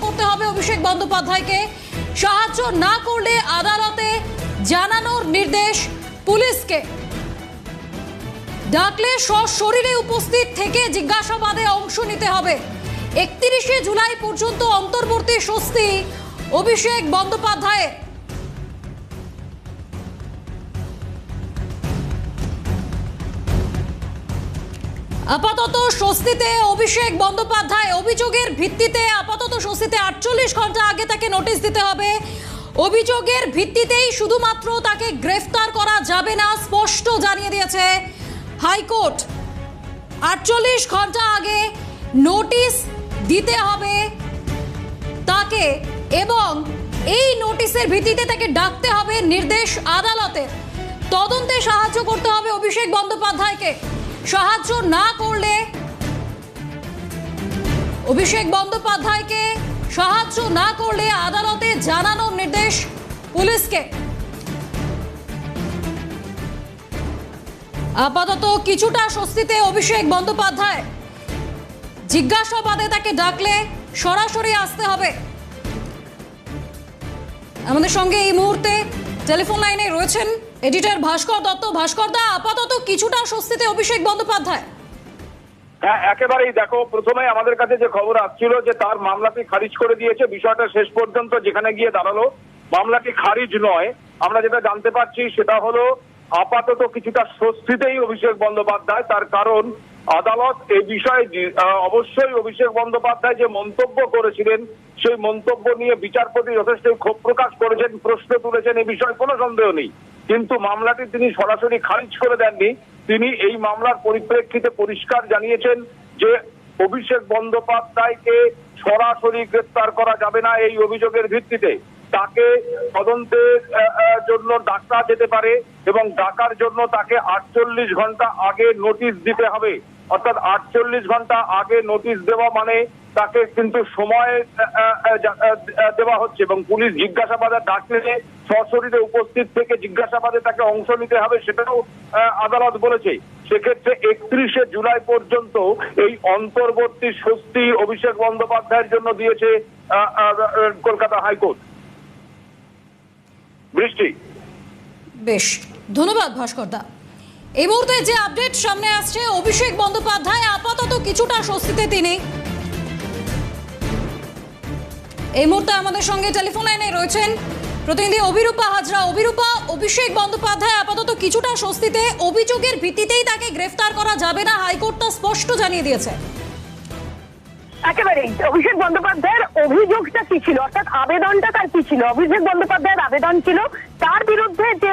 করতে হবে অভিষেক বন্দ্যোপাধ্যায়কে। সাহায্য না করলে আদালতে জানানোর নির্দেশ পুলিশকে। ডাকলে সশরীরে উপস্থিত থেকে জিজ্ঞাসাবাদে অংশ নিতে হবে। 31শে জুলাই পর্যন্ত অন্তর্বর্তী স্বস্তি অভিষেক বন্দ্যোপাধ্যায়ের। আপাতত স্বস্তিতে অভিষেক বন্দ্যোপাধ্যায়। অভিযোগের ভিত্তিতে আপাতত স্বস্তিতে 48 ঘন্টা আগে তাকে নোটিশ দিতে হবে। অভিযোগের ভিত্তিতেই শুধুমাত্র তাকে গ্রেফতার করা যাবে না, স্পষ্ট জানিয়ে দিয়েছে হাইকোর্ট। 48 ঘন্টা আগে নোটিশ দিতে হবে তাকে এবং এই নোটিশের ভিত্তিতে তাকে ডাকতে হবে নির্দেশ আদালতের। তদন্তে সাহায্য করতে হবে অভিষেক বন্দ্যোপাধ্যায়কে। সাহায্য না করলে অভিষেক বন্দ্যোপাধ্যায়কে সাহায্য না করলে আদালতে জানানোর নির্দেশ পুলিশকে। আপাতত কিছুটা স্বস্তিতে অভিষেক বন্দ্যোপাধ্যায়। জিজ্ঞাসাবাদে তাকে ডাকলে সরাসরি আসতে হবে। আমাদের সঙ্গে এই মুহূর্তে টেলিফোন লাইনে রয়েছেন এডিটর ভাস্কর দত্ত। ভাস্কর দা, আপাতত কিছুটা স্বস্তিতে অভিষেক বন্দ্যোপাধ্যায়। হ্যাঁ, একেবারেই। দেখো, প্রথমে আমাদের কাছে যে খবর আসছিল যে তার মামলাটি খারিজ করে দিয়েছে, বিষয়টা শেষ পর্যন্ত যেখানে গিয়ে দাঁড়ালো মামলাটি খারিজ নয়। আমরা যেটা জানতে পারছি সেটা হলো আপাতত কিছুটা স্বস্তিতেই অভিষেক বন্দ্যোপাধ্যায়। তার কারণ আদালত এই বিষয়ে অবশ্যই অভিষেক বন্দ্যোপাধ্যায় যে মন্তব্য করেছিলেন সেই মন্তব্য নিয়ে বিচারপতি যথেষ্ট ক্ষোভ প্রকাশ করেছেন, প্রশ্ন তুলেছেন, এই বিষয়ে কোনো সন্দেহ নেই। কিন্তু মামলাটি তিনি সরাসরি খারিজ করে দেননি। তিনি এই মামলার পরিপ্রেক্ষিতে পরিষ্কার জানিয়েছেন যে অভিষেক বন্দ্যোপাধ্যায়কে সরাসরি গ্রেফতার করা যাবে না এই অভিযোগের ভিত্তিতে। তাকে তদন্তের জন্য ডাকা যেতে পারে এবং ডাকার জন্য তাকে 48 ঘন্টা আগে নোটিশ দিতে হবে। অর্থাৎ 48 ঘন্টা আগে নোটিশ দেওয়া মানে তাকে কিন্তু সময় দেওয়া হচ্ছে এবং পুলিশ জিজ্ঞাসাবাদে ডাকলে সশরীরে উপস্থিত থেকে জিজ্ঞাসাবাদে তাকে অংশ নিতে হবে, সেটাও আদালত বলেছে। সেক্ষেত্রে 31শে জুলাই পর্যন্ত এই অন্তর্বর্তী স্বস্তি অভিষেক বন্দ্যোপাধ্যায়ের জন্য দিয়েছে কলকাতা হাইকোর্ট। বৃষ্টি, বেশ ধন্যবাদ ভাস্কর দা। এই মুহূর্তে যে আপডেট সামনে আসছে, অভিষেক বন্দ্যোপাধ্যায় আপাতত কিছুটা স্বস্তিতে তিনি। এই মুহূর্তে আমাদের সঙ্গে টেলিফোন লাইনে রয়েছেন প্রতিনিধি অভিরূপা হাজরা। অভিরূপা, অভিষেক বন্দ্যোপাধ্যায় আপাতত কিছুটা স্বস্তিতে। অভিযোগের ভিত্তিতেই তাকে গ্রেফতার করা যাবে না, হাইকোর্ট তা স্পষ্ট জানিয়ে দিয়েছে। একেবারেই। অভিষেক বন্দ্যোপাধ্যায়ের অভিযোগটা কি ছিল, অর্থাৎ আবেদনটা তার কি ছিল? অভিষেক বন্দ্যোপাধ্যায়ের আবেদন ছিল তার বিরুদ্ধে যে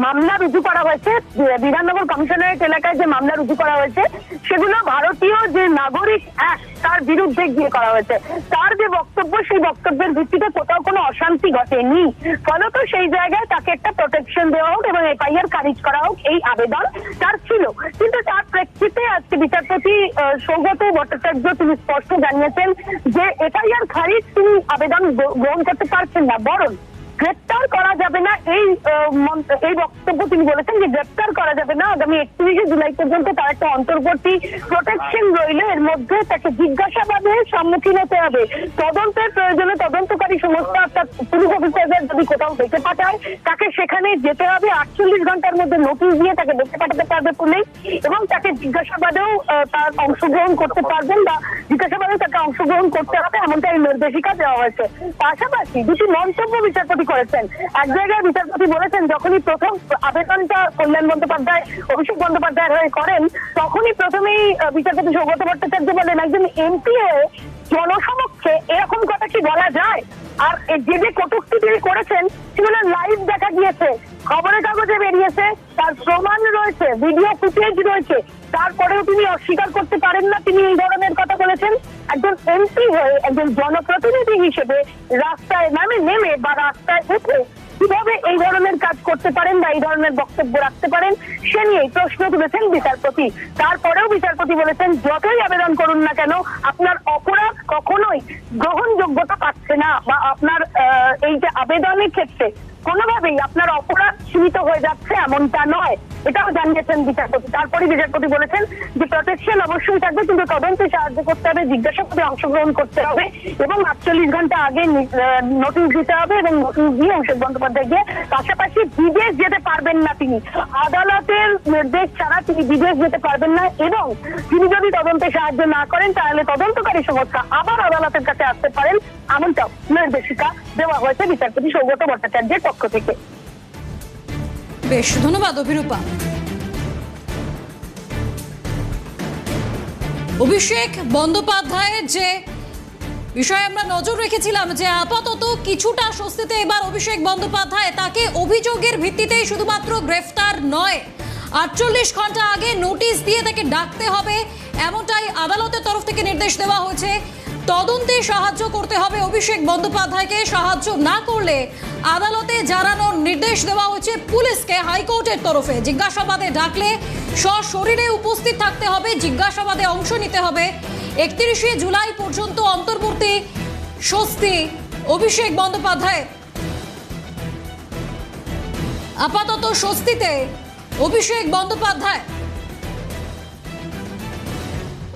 মামলা রুজু করা হয়েছে, বিধাননগর কমিশনারেট এলাকায় যে মামলা রুজু করা হয়েছে, সেগুলো ভারতীয় যে নাগরিক অ্যাক্ট তার বিরুদ্ধে গিয়ে করা হয়েছে। তার যে বক্তব্য, সেই বক্তব্যের ভিত্তিতে কোথাও কোনো অশান্তি ঘটেনি। ফলত সেই জায়গায় তাকে একটা প্রোটেকশন দেওয়া হোক এবং এফআইআর খারিজ করা হোক, এই আবেদন তার ছিল। কিন্তু তার প্রেক্ষিতে আজকে বিচারপতি সৌগত ভট্টাচার্য তিনি স্পষ্ট জানিয়েছেন যে এফআইআর খারিজ তিনি আবেদন গ্রহণ করতে পারছেন না, বরং গ্রেপ্তার করা যাবে না। এই বক্তব্য তিনি বলেছেন যে গ্রেপ্তার করা যাবে না। আগামী 31শে জুলাই পর্যন্ত তার একটা অন্তর্বর্তী প্রোটেকশন রইল। এর মধ্যে তাকে জিজ্ঞাসাবাদের সম্মুখীন হতে হবে। তদন্তের প্রয়োজনে তদন্তকারী সংস্থা অর্থাৎ পুলিশ অফিসারদের যদি কোথাও ডেকে পাঠায়, তাকে সেখানে যেতে হবে। 48 ঘন্টার মধ্যে নোটিশ দিয়ে তাকে ডেকে পাঠাতে পারবে পুলিশ এবং তাকে জিজ্ঞাসাবাদেও তার অংশগ্রহণ করতে পারবেন বা জিজ্ঞাসাবাদেও তাকে অংশগ্রহণ করতে হবে, এমনটা এই নির্দেশিকা দেওয়া হয়েছে। পাশাপাশি দুটি মন্তব্য বিচারপতি করেছেন। এক জায়গায় বিচারপতি বলেছেন, যখনই প্রথম আবেদনটা কল্যাণ বন্দ্যোপাধ্যায় অভিষেক বন্দ্যোপাধ্যায়ের হয়ে করেন, তখনই প্রথমেই বিচারপতি সৌগত ভট্টাচার্য বলেন, একজন এমপি হয়ে জনসমক্ষে এরকম কথা কি বলা যায়? আর যে যে কটূক্তি তিনি করেছেন সেগুলো লাইভ দেখা গিয়েছে, খবরের কাগজে বেরিয়েছে, তার প্রমাণ রয়েছে, ভিডিও ফুটেজ রয়েছে। তারপরেও তিনি অস্বীকার করতে পারেন না তিনি এই ধরনের কথা বলেছেন। একজন এমপি হয়ে, একজন জনপ্রতিনিধি হিসেবে রাস্তায় নেমে বা রাস্তায় উঠে কিভাবে এই ধরনের কাজ করতে পারেন বা এই ধরনের বক্তব্য রাখতে পারেন, সে নিয়েই প্রশ্ন তুলেছেন বিচারপতি। তারপরেও বিচারপতি বলেছেন, যতই আবেদন করুন না কেন, আপনার অপরাধ কখনোই গ্রহণযোগ্যতা পাচ্ছে না বা আপনার এই যে আবেদনের ক্ষেত্রে কোনোভাবেই আপনার অপরাধ সীমিত হয়ে যাচ্ছে এমনটা নয়, এটাও জানিয়েছেন বিচারপতি। তারপরে বিচারপতি বলেছেন যে প্রোটেকশন অবশ্যই থাকবে, কিন্তু তদন্তে সাহায্য করতে হবে, জিজ্ঞাসাবাদে অংশগ্রহণ করতে হবে এবং 48 ঘন্টা আগে নোটিশ দিতে হবে এবং নোটিশ দিয়ে অভিষেক বন্দ্যোপাধ্যায় গিয়ে পাশাপাশি বিদেশ যেতে পারবেন না। তিনি আদালতের নির্দেশ ছাড়া তিনি বিদেশ যেতে পারবেন না এবং তিনি যদি তদন্তে সাহায্য না করেন তাহলে তদন্তকারী সংস্থা আবার আদালতের কাছে আসতে পারেন, এমনটাও নির্দেশিকা দেওয়া হয়েছে বিচারপতি সৌগত ভট্টাচার্যের পক্ষ থেকে। বেশ, ধন্যবাদ অভিরূপা। অভিষেক বন্দ্যোপাধ্যায়ের যে বিষয়ে আমরা নজর রেখেছিলাম যে আপাতত কিছুটা স্বস্তিতে এবার অভিষেক বন্দ্যোপাধ্যায়, তাকে অভিযোগের ভিত্তিতেই শুধুমাত্র গ্রেফতার নয়, 48 ঘন্টা আগে নোটিশ দিয়ে তাকে ডাকতে হবে, এমনটাই আদালতের তরফ থেকে নির্দেশ দেওয়া হয়েছে। তদন্তে সাহায্য করতে হবে অভিষেক বন্দ্যোপাধ্যায়কে, সাহায্য না করলে আদালতে জানানোর নির্দেশ দেওয়া হয়েছে পুলিশকে হাইকোর্টের তরফে। জিজ্ঞাসাবাদে ডাকলে সশরীরে উপস্থিত থাকতে হবে, জিজ্ঞাসাবাদে অংশ নিতে হবে। 31শে জুলাই পর্যন্ত অন্তর্বর্তী স্বস্তি অভিষেক বন্দ্যোপাধ্যায়, আপাতত স্বস্তিতে অভিষেক বন্দ্যোপাধ্যায়।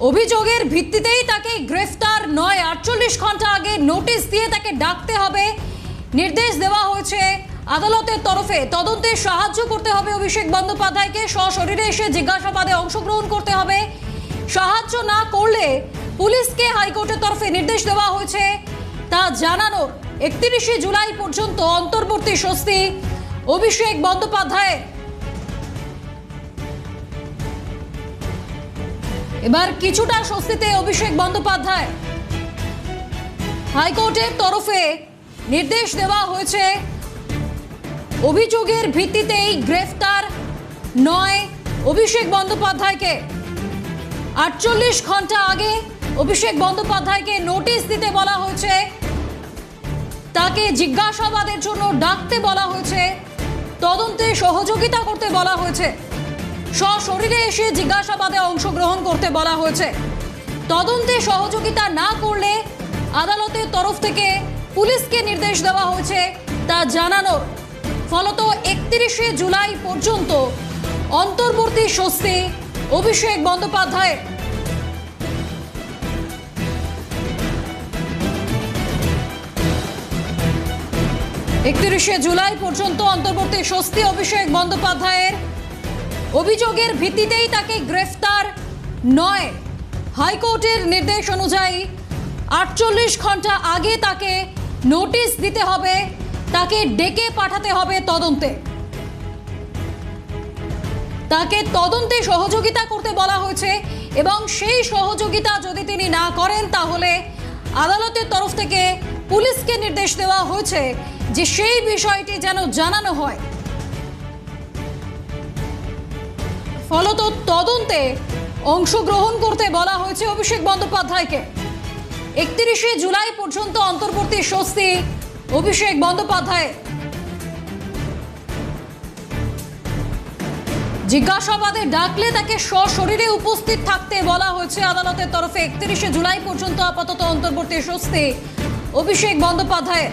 অভিযোগের ভিত্তিতেই তাকে গ্রেফতার নয়, 48 ঘন্টা আগে নোটিশ দিয়ে তাকে ডাকতে হবে, নির্দেশ দেওয়া হয়েছে আদালতের তরফে। তদন্তে সাহায্য করতে হবে অভিষেক বন্দ্যোপাধ্যায়কে, সশরীরে এসে জিজ্ঞাসাবাদে অংশগ্রহণ করতে হবে। সাহায্য না করলে পুলিশকে হাইকোর্টের তরফে নির্দেশ দেওয়া হয়েছে তা জানানোর। 31শে জুলাই পর্যন্ত অন্তর্বর্তী স্বস্তি অভিষেক বন্দ্যোপাধ্যায়। এবার কিছুটা স্বস্তিতে অভিষেক বন্দ্যোপাধ্যায়। হাইকোর্টের তরফে নির্দেশ দেওয়া হয়েছে অভিযোগের ভিত্তিতেই গ্রেফতার নয় অভিষেক বন্দ্যোপাধ্যায়কে। 48 ঘন্টা আগে অভিষেক বন্দ্যোপাধ্যায়কে নোটিশ দিতে বলা হয়েছে, তাকে জিজ্ঞাসাবাদের জন্য ডাকতে বলা হয়েছে, তদন্তে সহযোগিতা করতে বলা হয়েছে, সশরীরে এসে জিজ্ঞাসাবাদে অংশগ্রহণ করতে বলা হয়েছে। তদন্তে সহযোগিতা না করলে আদালতের তরফ থেকে পুলিশকে নির্দেশ দেওয়া হয়েছে তা জানানোর। ফলত 31শে জুলাই পর্যন্ত অন্তর্বর্তী স্বস্তি অভিষেক বন্দ্যোপাধ্যায়। জুলাই পর্যন্ত অন্তর্বর্তী স্বস্তি অভিষেক বন্দ্যোপাধ্যায়ের। অভিযোগের ভিত্তিতেই তাকে গ্রেফতার নয়, হাইকোর্টের নির্দেশ অনুযায়ী 48 ঘন্টা আগে তাকে নোটিশ দিতে হবে, তাকে ডেকে পাঠাতে হবে তদন্তে, তাকে তদন্তে সহযোগিতা করতে বলা হয়েছে এবং সেই সহযোগিতা যদি তিনি না করেন তাহলে আদালতের তরফ থেকে পুলিশকে নির্দেশ দেওয়া হয়েছে যে সেই বিষয়টি যেন জানানো হয়। ফলত তদন্তে অংশগ্রহণ করতে বলা হয়েছে অভিষেক বন্দ্যোপাধ্যায়কে। 31শে জুলাই পর্যন্ত অন্তর্বর্তী স্বস্তি অভিষেক বন্দ্যোপাধ্যায়। জিজ্ঞাসাবাদে ডাকলে তাকে সশরীরে উপস্থিত থাকতে বলা হয়েছে আদালতের তরফে। 31শে জুলাই পর্যন্ত আপাতত অন্তর্বর্তী স্বস্তি অভিষেক বন্দ্যোপাধ্যায়।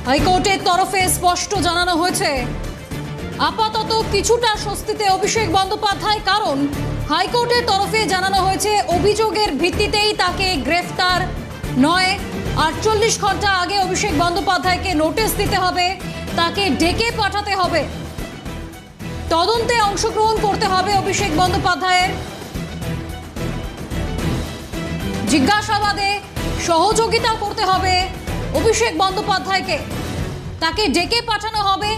হাইকোর্টের তরফে স্পষ্ট জানানো হয়েছে আপাতত কিছুটা স্বস্তিতে অভিষেক বন্দ্যোপাধ্যায়, কারণ হাইকোর্টের তরফে জানানো হয়েছে অভিযোগের ভিত্তিতেই তাকে গ্রেফতার নয়, 48 ঘন্টা আগে অভিষেক বন্দ্যোপাধ্যায়কে নোটিশ দিতে হবে, তাকে ডেকে পাঠাতে হবে, তদন্তে অংশগ্রহণ করতে হবে অভিষেক বন্দ্যোপাধ্যায়ের, জিজ্ঞাসাবাদে সহযোগিতা করতে হবে অভিষেক বন্দ্যোপাধ্যায়কে, তাকে ডেকে পাঠানো হবে।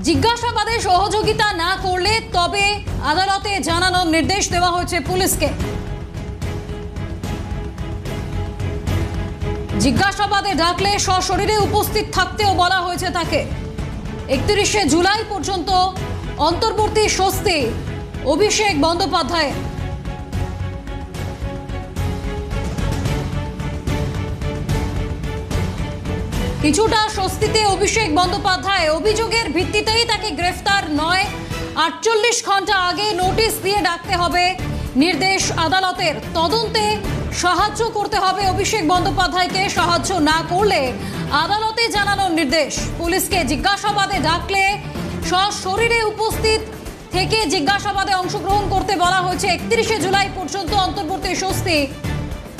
জিজ্ঞাসাবাদে সহযোগিতা না করলে তবে আদালতে জানানোর নির্দেশ দেওয়া হয়েছে পুলিশকে। জিজ্ঞাসাবাদে ডাকলে সশরীরে উপস্থিত থাকতেও বলা হয়েছে তাকে। 31শে জুলাই পর্যন্ত অন্তর্বর্তী স্বস্তি অভিষেক বন্দ্যোপাধ্যায়। কিছুটা স্বস্তিতে অভিষেক বন্দ্যোপাধ্যায়। অভিযোগের ভিত্তিতেই তাকে গ্রেফতার নয়, 48 ঘন্টা আগে নোটিশ দিয়ে ডাকতে হবে, নির্দেশ আদালতের। তদন্তে সাহায্য করতে হবে অভিষেক বন্দ্যোপাধ্যায়কে, সাহায্য না করলে আদালতে জানানোর নির্দেশ। পুলিশকে জিজ্ঞাসাবাদে ডাকলে সশরীরে উপস্থিত থেকে জিজ্ঞাসাবাদে অংশগ্রহণ করতে বলা হয়েছে। 31শে জুলাই পর্যন্ত অন্তর্বর্তী স্বস্তি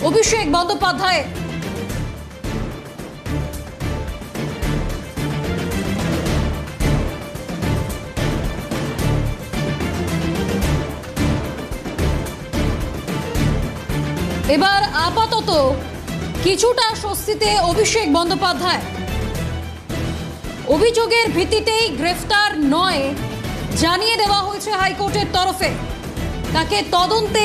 অভিষেক বন্দ্যোপাধ্যায়। এবার আপাতত কিছুটা স্বস্তিতে অভিষেক বন্দ্যোপাধ্যায়। অভিযোগের ভিত্তিতেই গ্রেফতার নয় জানিয়ে দেওয়া হয়েছে হাইকোর্টের তরফে। তাকে তদন্তে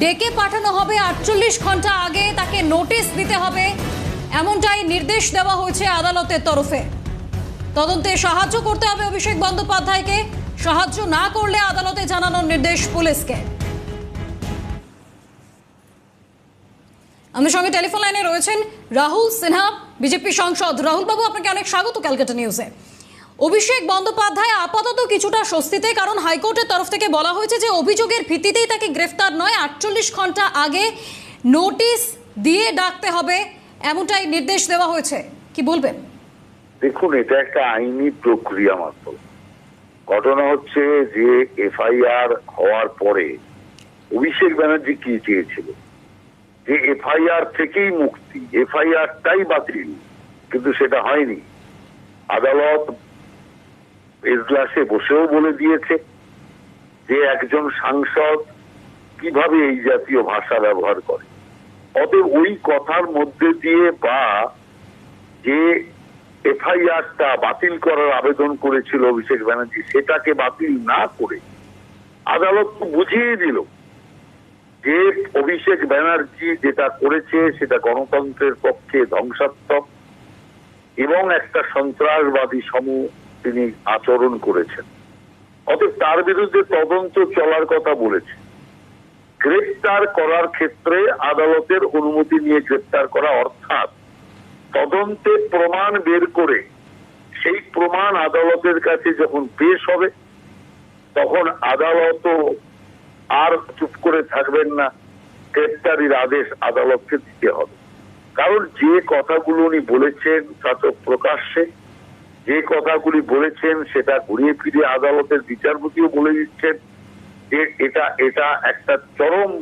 ডেকে পাঠানো হবে, 48 ঘন্টা আগে তাকে নোটিশ দিতে হবে, এমনটাই নির্দেশ দেওয়া হয়েছে আদালতের তরফে। তদন্তে সাহায্য করতে হবে অভিষেক বন্দ্যোপাধ্যায়কে, সাহায্য না করলে আদালতে জানানোর নির্দেশ পুলিশকে। আমাদের সঙ্গে টেলিফোন লাইনে রয়েছেন রাহুল সিনহা, বিজেপি সাংসদ। রাহুল বাবু, আপনাকে অনেক স্বাগত ক্যালকাটা নিউজে। অভিষেক বন্দ্যোপাধ্যায় আপাতত কিছুটা স্বস্তিতে, কারণ হাইকোর্টের তরফ থেকে বলা হয়েছে যে অভিযোগের ভিত্তিতেই তাকে গ্রেফতার নয়, 48 ঘন্টা আগে নোটিশ দিয়ে ডাকতে হবে, এমনটাই নির্দেশ দেওয়া হয়েছে। কি বলবেন? দেখুন, এটা একটা আইনি প্রক্রিয়া মাত্র। ঘটনা হচ্ছে যে এফআইআর হওয়ার পরে অভিষেক ব্যানার্জি কি চেয়েছিল, যে এফআইআর থেকেই মুক্তি, এফআইআরটাই বাতিল, কিন্তু সেটা হয়নি। আদালত এজলাসে বসেও বলে দিয়েছে যে একজন সাংসদ কিভাবে এই জাতীয় ভাষা ব্যবহার করে। অতএব ওই কথার মধ্যে দিয়ে বা যে এফআইআরটা বাতিল করার আবেদন করেছিল অভিষেক ব্যানার্জি, সেটাকে বাতিল না করে আদালত বুঝিয়ে দিল যে অভিষেক ব্যানার্জি যেটা করেছে সেটা গণতন্ত্রের পক্ষে ধ্বংসাত্মক এবং একটা সন্ত্রাসবাদী সমূহ তিনি আচরণ করেছেন। অতএব তার বিরুদ্ধে তদন্ত চলার কথা বলেছে। গ্রেফতার করার ক্ষেত্রে আদালতের অনুমতি নিয়ে গ্রেফতার করা, অর্থাৎ তদন্তে প্রমাণ বের করে সেই প্রমাণ আদালতের কাছে যখন পেশ হবে তখন আদালতও আর চুপ করে থাকবেন না, গ্রেফতারির আদেশ আদালতকে দিতে হবে। কারণ যে কথাগুলো উনি বলেছেন তা তো প্রকাশ্যে, যে কথাগুলি বলেছেন সেটা ঘুরিয়ে ফিরিয়ে আদালতের বিচারপতিও বলে দিচ্ছেন যে এটা একটা চরম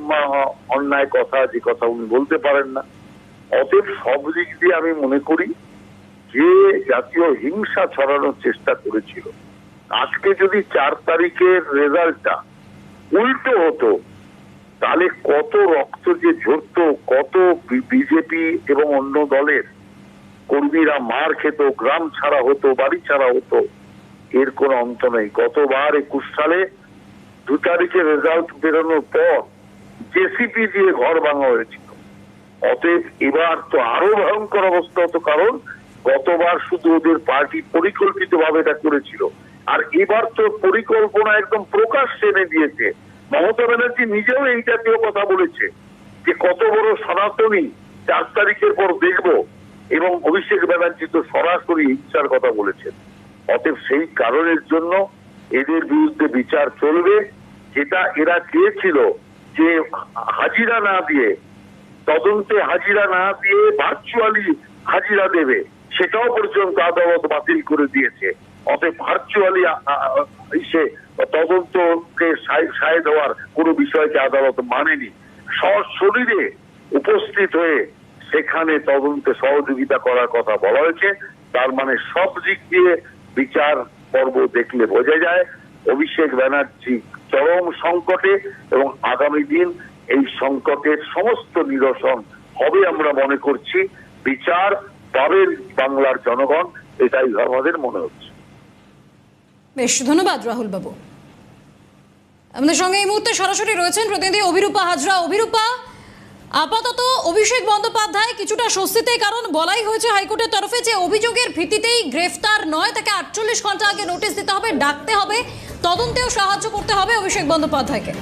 অন্যায় কথা, যে কথা উনি বলতে পারেন না। অতএব সব দিক দিয়ে আমি মনে করি যে জাতীয় হিংসা ছড়ানোর চেষ্টা করেছিল, আজকে যদি 4 তারিখের রেজাল্টটা উল্টো হতো তাহলে কত রক্ত যে ঝরত, কত বিজেপি এবং অন্য দলের কর্মীরা মার খেত, গ্রাম ছাড়া হতো, বাড়ি ছাড়া হতো, এর কোনো অন্ত নেই। গতবার 21 সালে 2 তারিখের রেজাল্ট বেরোনোর পর জেসিপি দিয়ে ঘর ভাঙা হয়েছিল। অতএব এবার তো আরো ভয়ঙ্কর অবস্থা হতো, কারণ গতবার শুধু ওদের পার্টি পরিকল্পিতভাবে এটা করেছিল, আর এবার তো পরিকল্পনা একদম প্রকাশ্যে এনে দিয়েছে। মমতা ব্যানার্জি নিজেও এই জাতীয় কথা বলেছে যে কত বড় সনাতনী 4 তারিখের পর দেখব, এবং অভিষেক ব্যানার্জি তো সরাসরি হিংসার কথা বলেছেন। অতএব সেই কারণের জন্য এদের বিরুদ্ধে বিচার চলবে। যেটা এরা চেয়েছিল যে হাজিরা না দিয়ে, তদন্তে হাজিরা না দিয়ে ভার্চুয়ালি হাজিরা দেবে, সেটাও পর্যন্ত আদালত বাতিল করে দিয়েছে। অতএব ভার্চুয়ালি এসে তদন্তকে সায় দেওয়ার কোনো বিষয়কে আদালত মানেনি। সশরীরে উপস্থিত হয়ে সেখানে তদন্তে সহযোগিতা করার কথা বলা হয়েছে। তার মানে সব দিক দিয়ে বিচার পর্ব দেখলে বোঝা যায় অভিষেক ব্যানার্জি চরম সংকটে, এবং আগামী দিন এই সংকটের সমস্ত নিরসন হবে আমরা মনে করছি। বিচার পাবেন বাংলার জনগণ, এটাই আমাদের মনে হচ্ছে। বেশ, ধন্যবাদ রাহুল বাবু। আমাদের সঙ্গে এই মুহূর্তে সরাসরি রয়েছেন প্রতিনিধি অভিরূপা হাজরা। অভিরূপা, আপাতত অভিষেক বন্দ্যোপাধ্যায় কিছুটা স্বস্তিতে, কারণ বলাই হয়েছে হাইকোর্টের তরফে যে অভিযোগের ভিত্তিতেই গ্রেফতার নয়, তাকে 48 ঘন্টা আগে নোটিশ দিতে হবে, ডাকতে হবে, তদন্তেও সাহায্য করতে হবে অভিষেক বন্দ্যোপাধ্যায়কে।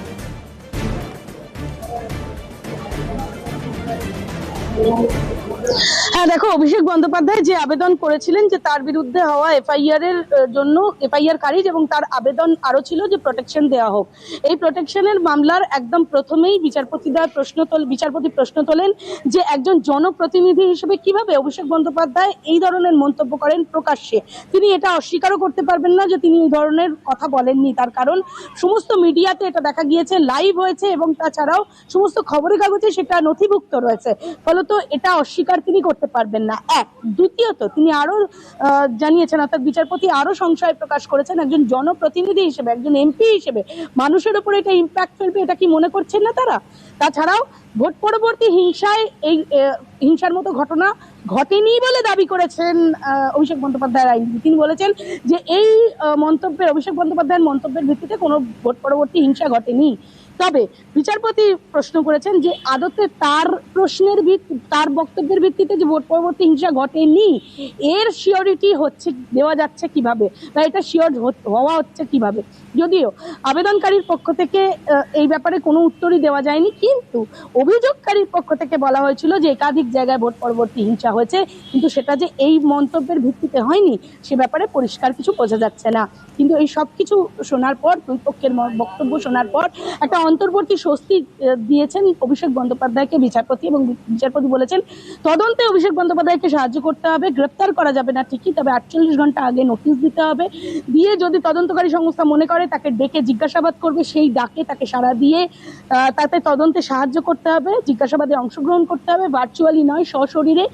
হ্যাঁ, দেখো, অভিষেক বন্দ্যোপাধ্যায় যে আবেদন করেছিলেন যে তার বিরুদ্ধে হওয়া এফআইআর এর জন্য এফআইআর খারিজ, এবং তার আবেদন আরো ছিল যে প্রোটেকশন দেওয়া হোক। এই প্রোটেকশনের মামলার একদম প্রথমেই বিচারপতি প্রশ্ন তোলেন যে একজন জনপ্রতিনিধি হিসেবে কিভাবে অভিষেক বন্দ্যোপাধ্যায় এই ধরনের মন্তব্য করেন প্রকাশ্যে। তিনি এটা অস্বীকারও করতে পারবেন না যে তিনি এই ধরনের কথা বলেননি, তার কারণ সমস্ত মিডিয়াতে এটা দেখা গিয়েছে, লাইভ হয়েছে, এবং তাছাড়াও সমস্ত খবরের কাগজে সেটা নথিভুক্ত রয়েছে। ফলত এটা অস্বীকার তিনি করতে পারবেন না। দ্বিতীয়ত তিনি আরো জানিয়েছেন, অর্থাৎ বিচারপতি আরো সংশয় প্রকাশ করেছেন, একজন জনপ্রতিনিধি হিসেবে, একজন এমপি হিসেবে মানুষের উপরে এটা ইম্প্যাক্ট ফেলবে, এটা কি মনে করছেন না তারা? তাছাড়াও ভোট পরবর্তী হিংসার মতো ঘটনা ঘটেনি বলে দাবি করেছেন অভিষেক বন্দ্যোপাধ্যায়ের আইনজীবী। তিনি বলেছেন যে এই অভিষেক বন্দ্যোপাধ্যায়ের মন্তব্যের ভিত্তিতে কোনো ভোট পরবর্তী হিংসা ঘটেনি। তবে বিচারপতি প্রশ্ন করেছেন যে আদতে তার বক্তব্যের ভিত্তিতে যে ভোট পরবর্তী হিংসা ঘটেনি, এর শিওরিটি দেওয়া যাচ্ছে কিভাবে, বা এটা শিওর হওয়া হচ্ছে কিভাবে। যদিও আবেদনকারীর পক্ষ থেকে এই ব্যাপারে কোনো উত্তরই দেওয়া যায়নি, কিন্তু অভিযোগকারীর পক্ষ থেকে বলা হয়েছিল যে একাধিক জায়গায় ভোট পরবর্তী হিংসা হয়েছে, কিন্তু সেটা যে এই মন্তব্যের ভিত্তিতে হয়নি সে ব্যাপারে পরিষ্কার কিছু বোঝা যাচ্ছে না। কিন্তু এই সব কিছু শোনার পর, দুই পক্ষের বক্তব্য শোনার পর একটা অন্তর্বর্তী স্বস্তি দিয়েছেন অভিষেক বন্দ্যোপাধ্যায়কে বিচারপতি, এবং বিচারপতি বলেছেন তদন্তে অভিষেক বন্দ্যোপাধ্যায়কে সাহায্য করতে হবে, গ্রেপ্তার করা যাবে না ঠিকই, তবে 48 ঘন্টা আগে নোটিশ দিতে হবে, দিয়ে যদি তদন্তকারী সংস্থা মনে করে তাকে ডেকে জিজ্ঞাসাবাদ করবে, সেই ডাকে তাকে সাড়া দিয়ে তাতে তদন্তে সাহায্য করতে হবে, জিজ্ঞাসাবাদে অংশগ্রহণ করতে হবে, ভার্চুয়ালি নয়, সশরীরে।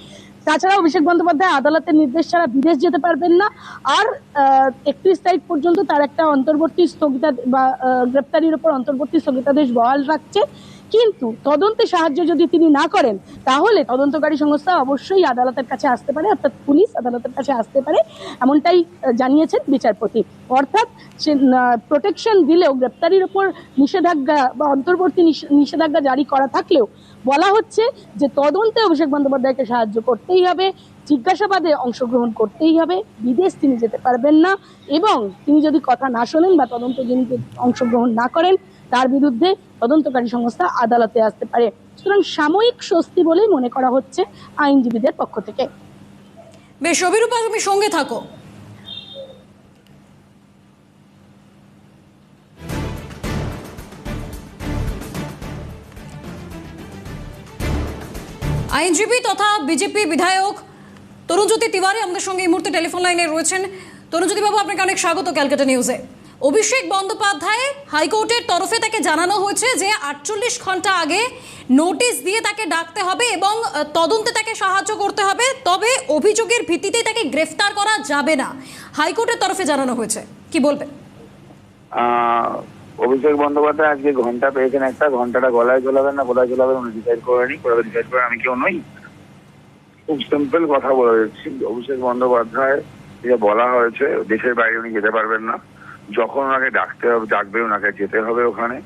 তাছাড়া অভিষেক বন্দ্যোপাধ্যায় আদালতের নির্দেশ ছাড়া বিদেশ যেতে পারবেন না। আর 31 তারিখ পর্যন্ত তার একটা গ্রেপ্তারির উপর অন্তর্বর্তী স্থগিতাদেশ বহাল রাখছে। কিন্তু তদন্তে সাহায্য যদি তিনি না করেন, তাহলে তদন্তকারী সংস্থা অবশ্যই আদালতের কাছে আসতে পারে, অর্থাৎ পুলিশ আদালতের কাছে আসতে পারে, এমনটাই জানিয়েছেন বিচারপতি। অর্থাৎ প্রোটেকশন দিলেও, গ্রেপ্তারির উপর নিষেধাজ্ঞা বা অন্তর্বর্তী নিষেধাজ্ঞা জারি করা থাকলেও বলা হচ্ছে যে তদন্তে অভিষেক বন্দ্যোপাধ্যায়কে সাহায্য করতেই হবে, জিজ্ঞাসাবাদে অংশগ্রহণ করতেই হবে, বিদেশ তিনি যেতে পারবেন না, এবং তিনি যদি কথা না শোনেন বা তদন্তে যিনি অংশগ্রহণ না করেন তার বিরুদ্ধে তদন্তকারী সংস্থা আদালতে আসতে পারে। সুতরাং সাময়িক স্বস্তি বলেই মনে করা হচ্ছে আইনজীবীদের পক্ষ থেকে। বেশ, অভিরূপা, তুমি সঙ্গে থাকো। আইনজীবী তথা বিজেপি বিধায়ক তরুণজ্যোতি তিওয়ারি আমাদের সঙ্গে এই মুহূর্তে টেলিফোন লাইনে রয়েছেন। তরুণজ্যোতি বাবু, আপনাকে অনেক স্বাগত ক্যালকাটা নিউজে। অভিষেক বন্দ্যোপাধ্যায় হাইকোর্টের তরফে তাকে জানানো হয়েছে যে 48 ঘন্টা আগে নোটিশ দিয়ে তাকে ডাকতে হবে এবং তদন্তে তাকে সাহায্য করতে হবে, তবে অভিযোগের ভিত্তিতে তাকে গ্রেফতার করা যাবে না, হাইকোর্টের তরফে জানানো হয়েছে। কি বলবেন? অভিষেক বন্দ্যোপাধ্যায় আজকে ঘন্টা পেয়েছেন, একটা ঘন্টাটা গলায় ঝোলাবেন না কোথায় ঝোলাবেন উনি ডিসাইড করেনি, ডিসাইড করে আমি কেউ নই। খুব সিম্পল কথা বলে দিচ্ছি, অভিষেক বন্দ্যোপাধ্যায় যে বলা হয়েছে দেশের বাইরে উনি যেতে পারবেন না, যখন ওনাকে ডাকবে ওনাকে যেতে হবে, ওখানে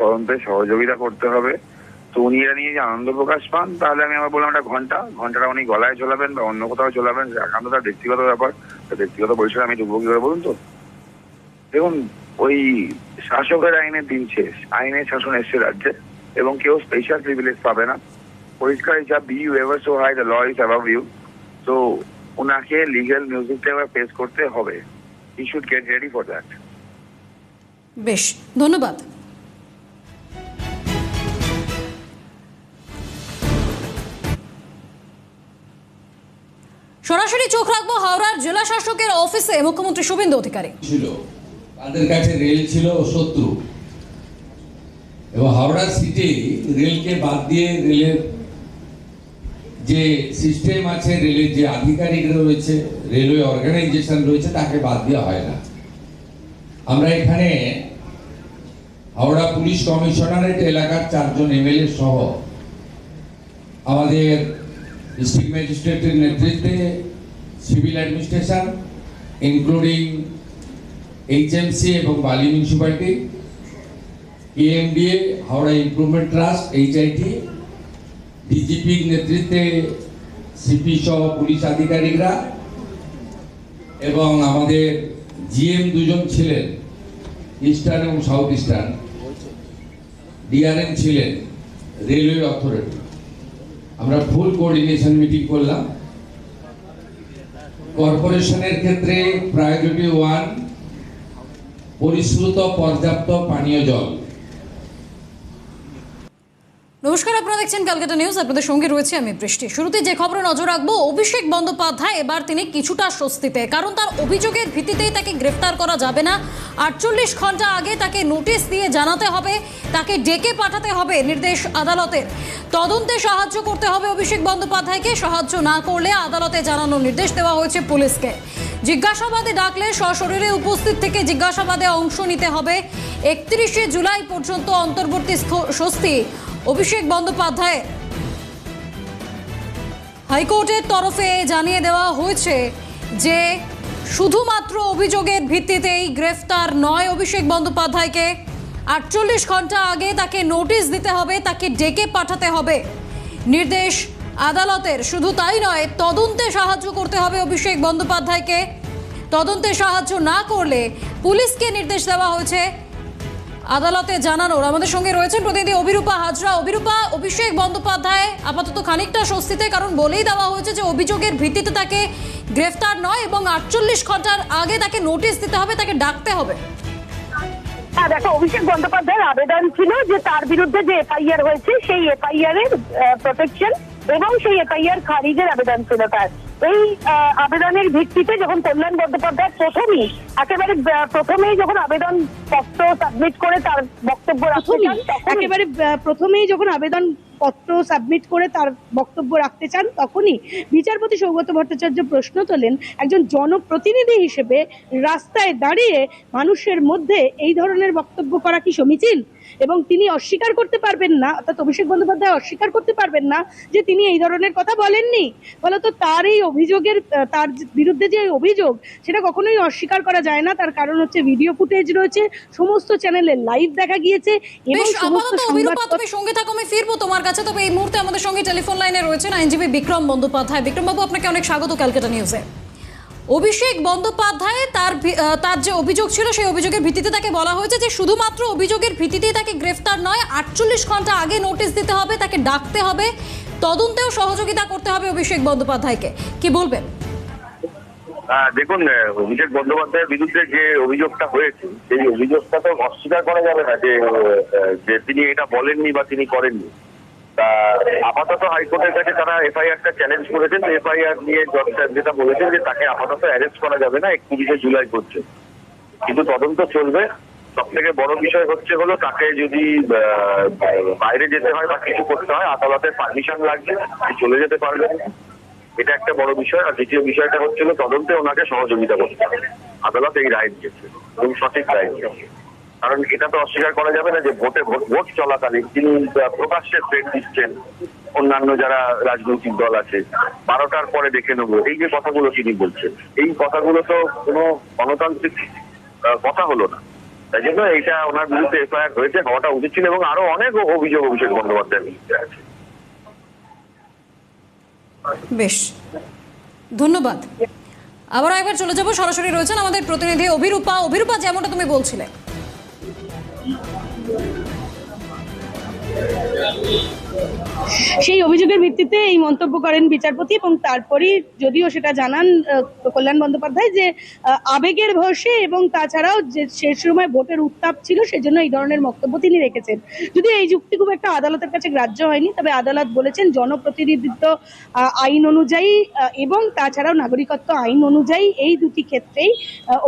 তদন্তে সহযোগিতা করতে হবে। তো উনি এটা নিয়ে যে আনন্দ প্রকাশ পান, তাহলে আমি আবার বললাম একটা ঘন্টাটা উনি গলায় ঝোলাবেন বা অন্য কোথাও ঝোলাবেন, একান্ত তার ব্যক্তিগত ব্যাপার, ব্যক্তিগত পরিসরে আমি ঢুকবো কি করে বলুন তো? দেখুন, ওই শাসকের আইনের দিন শেষ, আইনের শাসন এসছে রাজ্যে এবং কেউ স্পেশাল প্রিভিলেজ পাবে না। পরিষ্কার হিসাব, be you ever so high, the law is above you. তো ওনাকে লিগ্যাল মিউজিকটা এবার ফেস করতে হবে। He should get ready for that. বেশ, ধন্যবাদ। সরাসরি চোখ রাখবো হাওড়ার জেলা শাসকের অফিসে। মুখ্যমন্ত্রী শুভেন্দু অধিকারী ছিল, তাদের কাছে রেল ছিল শত্রু, এবং হাওড়া সিটি রেলকে বাদ দিয়ে রেলের যে সিস্টেম আছে, রেলের যে আধিকারিক রয়েছে, রেলওয়ে অর্গানাইজেশন রয়েছে, তাকে বাদ দেওয়া হয় না। আমরা এখানে হাওড়া পুলিশ কমিশনারেট এলাকার 4 জন এমএলএ সহ আমাদের ডিস্ট্রিক্ট ম্যাজিস্ট্রেটের নেতৃত্বে সিভিল অ্যাডমিনিস্ট্রেশন ইনক্লুডিং এইচএমসি এবং Bally municipality, AMDA, Howrah improvement trust, HIT, ডিজিপির নেতৃত্বে সিপি সহ পুলিশ আধিকারিকরা এবং আমাদের জিএম 2 জন ছিলেন, ইস্টার্ন এবং সাউথ ইস্টার্ন, ডিআরএম ছিলেন, রেলওয়ে অথরিটি। আমরা ফুল কোঅর্ডিনেশন মিটিং করলাম কর্পোরেশনের ক্ষেত্রে প্রায়োরিটি 1 পরিশ্রুত পর্যাপ্ত পানীয় জল। নমস্কার, আপনারা দেখছেন ক্যালকাটা নিউজ, আপনাদের সঙ্গে রয়েছে আমি বৃষ্টি। শুরুতে যে খবরে নজর রাখবো, অভিষেক বন্দ্যোপাধ্যায় এবার তিনি কিছুটা স্বস্তিতে, কারণ তার অভিযোগের ভিত্তিতেই তাকে গ্রেফতার করা যাবে না। 48 ঘন্টা আগে তাকে নোটিশ দিয়ে জানাতে হবে, তাকে ডেকে পাঠাতে হবে নির্দেশ আদালতের। তদন্তে সাহায্য করতে হবে অভিষেক বন্দ্যোপাধ্যায়কে, সাহায্য না করলে আদালতে জানানোর নির্দেশ দেওয়া হয়েছে পুলিশকে। জিজ্ঞাসাবাদে ডাকলে সশরীরে উপস্থিত থেকে জিজ্ঞাসাবাদে অংশ নিতে হবে। 31শে জুলাই পর্যন্ত অন্তর্বর্তী স্বস্তি অভিষেক বন্দ্যোপাধ্যায়। হাইকোর্টের তরফে জানিয়ে দেওয়া হয়েছে যে শুধুমাত্র অভিযোগের ভিত্তিতেই গ্রেফতার নয় অভিষেক বন্দ্যোপাধ্যায়কে। 48 ঘন্টা আগে তাকে নোটিশ দিতে হবে, তাকে ডেকে পাঠাতে হবে নির্দেশ আদালতের। শুধু তাই নয়, তদন্তে সাহায্য করতে হবে অভিষেক বন্দ্যোপাধ্যায়কে। তদন্তে সাহায্য না করলে পুলিশকে নির্দেশ দেওয়া হয়েছে আদালতে জানানোর। আমাদের সঙ্গে রয়েছেন প্রতিনিধি অভিরূপা হাজরা। অভিরূপা, অভিষেক বন্দ্যোপাধ্যায় আপাতত খানিকটা স্বস্তিতে, কারণ বলেই দেওয়া হয়েছে যে অভিযোগের ভিত্তিতে তাকে গ্রেফতার নয় এবং 48 ঘন্টার আগে তাকে নোটিশ দিতে হবে, তাকে ডাকতে হবে। হ্যাঁ দেখো, অভিষেক বন্দ্যোপাধ্যায়ের আবেদন ছিল যে তার বিরুদ্ধে যে এফআইআর হয়েছে সেই এফআইআর এর প্রোটেকশন এবং সেই এফআইআর খারিজের আবেদন ছিল তার। এই আবেদনের ভিত্তিতে যখন কল্যাণ বন্দ্যোপাধ্যায় প্রথমেই যখন আবেদন পত্র সাবমিট করে তার বক্তব্য রাখতে চান তখনই বিচারপতি সৌগত ভট্টাচার্য প্রশ্ন তোলেন, একজন জনপ্রতিনিধি হিসেবে রাস্তায় দাঁড়িয়ে মানুষের মধ্যে এই ধরনের বক্তব্য করা কি সমীচীন? এবং তিনি অস্বীকার করতে পারবেন না, অর্থাৎ অভিষেক বন্দ্যোপাধ্যায় অস্বীকার করতে পারবেন না যে তিনি এই ধরনের কথা বলেননি। ফলত তার এই অভিযোগের, তার বিরুদ্ধে যে অভিযোগ, সেটা কখনোই অস্বীকার করা যায় না। তার কারণ হচ্ছে ভিডিও ফুটেজ রয়েছে, সমস্ত চ্যানেলে লাইভ দেখা গিয়েছে এবং সমস্ত তুমি সঙ্গে থাকো, আমি ফিরবো তোমার কাছে। তবে এই মুহূর্তে আমাদের সঙ্গে টেলিফোন লাইনে রয়েছেন আইনজীবী বিক্রম বন্দ্যোপাধ্যায়। বিক্রমবাবু, আপনাকে অনেক স্বাগত ক্যালকাটা নিউজে। অভিষেক বন্দ্যোপাধ্যায় তার যে অভিযোগ ছিল সেই অভিযোগের ভিত্তিতে তাকে বলা হয়েছে যে শুধুমাত্র অভিযোগের ভিত্তিতেই তাকে গ্রেফতার নয়, 48 ঘন্টা আগে নোটিশ দিতে হবে, তাকে ডাকতে হবে, তদন্তেও সহযোগিতা করতে হবে অভিষেক বন্দ্যোপাধ্যায়কে। কি বলবেন? দেখুন, অভিষেক বন্দ্যোপাধ্যায়ের বিরুদ্ধে যে অভিযোগটা হয়েছে সেই অভিযোগটা তো অস্বীকার করা যাবে না যে তিনি এটা বলেননি বা তিনি করেননি। তা আপাতত হাইকোর্টের কাছে তারা এফআইআরটা চ্যালেঞ্জ করেছেন। এফআইআর নিয়ে জজ সাহেব যেটা বলেছেন যে তাকে আপাতত অ্যারেস্ট করা যাবে না 31শে জুলাই করছে, কিন্তু তদন্ত চলবে। সব থেকে বড় বিষয় হলো তাকে যদি বাইরে যেতে হয় বা কিছু করতে হয়, আদালতের পারমিশন লাগবে, চলে যেতে পারবেন, এটা একটা বড় বিষয়। আর দ্বিতীয় বিষয়টা হচ্ছিল তদন্তে ওনাকে সহযোগিতা করতে হবে। আদালত এই রায় দিয়েছে এবং সঠিক রায় দিয়েছে, কারণ এটা তো অস্বীকার করা যাবে না যে ভোট চলাকালীন তিনি প্রকাশ্যে থ্রেট দিচ্ছেন অন্যান্য যারা রাজনৈতিক দল আছে, 12টার পরে দেখে নেবো, এই যে কথাগুলো তিনি বলছেন, এই কথাগুলো তো কোনো গণতান্ত্রিক কথা হলো না। তাই জন্য এইটা ওনার বিরুদ্ধে এফআইআর হয়েছে, হওয়াটা উচিত ছিল। এবং আরো অনেক অভিযোগ অভিষেক বন্দ্যোপাধ্যায়ের বিরুদ্ধে আছে। বেশ, ধন্যবাদ। আবার একবার চলে যাব, সরাসরি রয়েছেন আমাদের প্রতিনিধি অভিরূপা। অভিরূপা, যেমনটা তুমি বলছিলে, সেই অভিযোগের ভিত্তিতে এই মন্তব্য করেন বিচারপতি এবং তারপরই যদিও সেটা জানান কল্যাণ বন্দ্যোপাধ্যায় যে আবেগের বশে এবং তাছাড়াও যে শেষ সময় ভোটের উত্তাপ ছিল সেজন্য এই ধরনের বক্তব্য তিনি রেখেছেন। যদিও এই যুক্তি খুব একটা আদালতের কাছে গ্রাহ্য হয়নি, তবে আদালত বলেছেন জনপ্রতিনিধিত্ব আইন অনুযায়ী এবং তাছাড়াও নাগরিকত্ব আইন অনুযায়ী এই দুটি ক্ষেত্রেই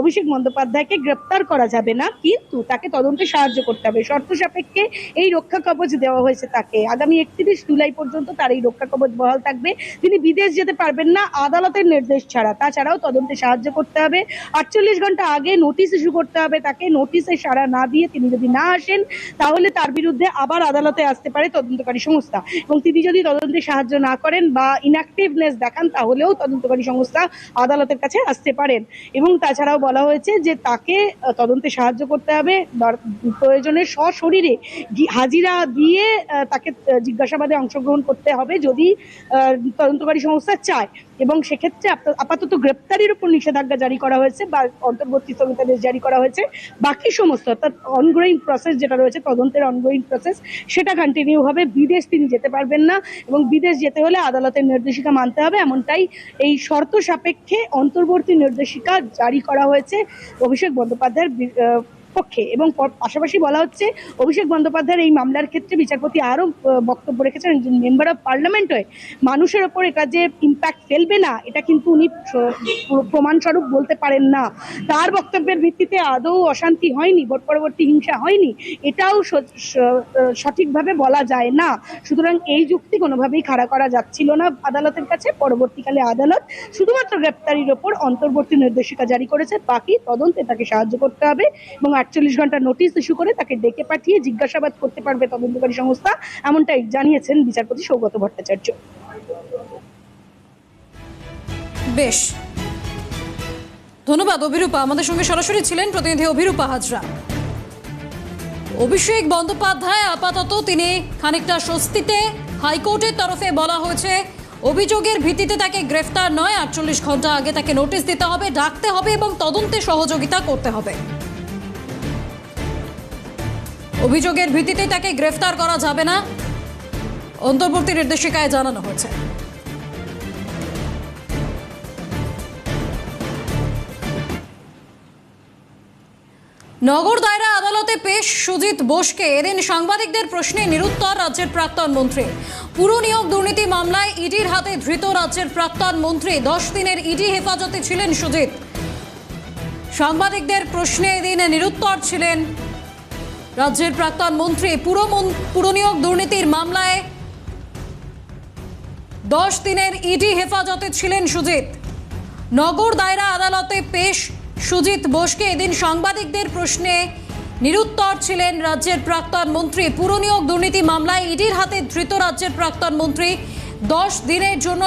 অভিষেক বন্দ্যোপাধ্যায়কে গ্রেপ্তার করা যাবে না, কিন্তু তাকে তদন্তে সাহায্য করতে হবে। শর্ত সাপেক্ষে এই রক্ষা কবচ দেওয়া হয়েছে তাকে। আগামী 31 জুলাই পর্যন্ত তার এই রক্ষা কবচ বহাল থাকবে। তিনি বিদেশ যেতে পারবেন না আদালতের নির্দেশ ছাড়া। তাছাড়াও তদন্তে সাহায্য করতে হবে, 48 ঘন্টা আগে নোটিশ ইস্যু করতে হবে তাকে। নোটিশে সাড়া না দিয়ে তিনি যদি না আসেন তাহলে তার বিরুদ্ধে আবার আদালতে আসতে পারে তদন্তকারী সংস্থা, এবং তিনি যদি তদন্তে সাহায্য না করেন বা ইনঅ্যাক্টিভনেস দেখান তাহলেও তদন্তকারী সংস্থা আদালতের কাছে আসতে পারেন। এবং তাছাড়াও বলা হয়েছে যে তাকে তদন্তে সাহায্য করতে হবে, প্রয়োজনে সশরীরে হাজিরা দিয়ে তাকে জিজ্ঞাসাবাদে অংশগ্রহণ করতে হবে যদি তদন্তকারী সংস্থা চায়, এবং সেক্ষেত্রে আপাতত গ্রেপ্তারির উপর নিষেধাজ্ঞা জারি করা হয়েছে বা অন্তর্বর্তী স্থগিতাদেশ জারি করা হয়েছে। বাকি সমস্ত অর্থাৎ অনগোয়িং প্রসেস যেটা রয়েছে, তদন্তের অনগোয়িং প্রসেস, সেটা কন্টিনিউ হবে। বিদেশ তিনি যেতে পারবেন না, এবং বিদেশ যেতে হলে আদালতের নির্দেশিকা মানতে হবে, এমনটাই এই শর্ত সাপেক্ষে অন্তর্বর্তী নির্দেশিকা জারি করা হয়েছে অভিষেক বন্দ্যোপাধ্যায়ের পক্ষে। এবং পাশাপাশি বলা হচ্ছে অভিষেক বন্দ্যোপাধ্যায়ের এই মামলার ক্ষেত্রে বিচারপতি আরও বক্তব্য রেখেছেন, একজন মেম্বার অফ পার্লামেন্ট হয়ে মানুষের ওপর এটা যে ইম্প্যাক্ট ফেলবে না, এটা কিন্তু উনি প্রমাণস্বরূপ বলতে পারেন না। তার বক্তব্যের ভিত্তিতে আদৌ অশান্তি হয়নি, ভোট পরবর্তী হিংসা হয়নি, এটাও সঠিকভাবে বলা যায় না। সুতরাং এই যুক্তি কোনোভাবেই খাড়া করা যাচ্ছিল না আদালতের কাছে। পরবর্তীকালে আদালত শুধুমাত্র গ্রেপ্তারির ওপর অন্তর্বর্তী নির্দেশিকা জারি করেছে, বাকি তদন্তে তাকে সাহায্য করতে হবে এবং 48 ঘন্টা নোটিশ ইস্যু করে তাকে ডেকে পাঠিয়ে জিজ্ঞাসাবাদ করতে পারবে তদন্তকারী সংস্থা, এমনটাই জানিয়েছেন বিচারপতি সৌগত ভট্টাচার্য। বেশ, ধন্যবাদ অভিরূপা। আমাদের সঙ্গে সরাসরি ছিলেন প্রতিনিধি অভিরূপা হাজরা। অভিষেক বন্দ্যোপাধ্যায় আপাতত তিনি খানিকটা স্বস্তিতে। হাইকোর্টের তরফে বলা হয়েছে অভিযোগের ভিত্তিতে তাকে গ্রেফতার নয়, 48 ঘন্টা আগে তাকে নোটিশ দিতে হবে, ডাকতে হবে এবং তদন্তে সহযোগিতা করতে হবে। অভিযোগের ভিত্তিতে তাকে গ্রেফতার করা যাবে না, অন্তর্বর্তী নির্দেশিকায় জানানো হয়েছে। নগর দায়রা আদালতে পেশ সুজিত বোসকে। এদিন সাংবাদিকদের প্রশ্নে নিরুত্তর রাজ্যের প্রাক্তন মন্ত্রী। পুর নিয়োগ দুর্নীতি মামলায় ইডির হাতে ধৃত রাজ্যের প্রাক্তন মন্ত্রী। 10 দিনের ইডি হেফাজতে ছিলেন সুজিত। সাংবাদিকদের প্রশ্নে এদিন নিরুত্তর ছিলেন রাজ্যের প্রাক্তন মন্ত্রী। পুর নিয়োগ দুর্নীতির মামলায় 10 দিনের ইডি হেফাজতে ছিলেন সুজিত। নগর দায়রা আদালতে পেশ সুজিত বোসকে। এদিন সাংবাদিকদের প্রশ্নে নিরুত্তর ছিলেন রাজ্যের প্রাক্তন মন্ত্রী। পুর নিয়োগ দুর্নীতি মামলায় ইডির হাতে ধৃত রাজ্যের প্রাক্তন মন্ত্রী। 10 দিনের জন্য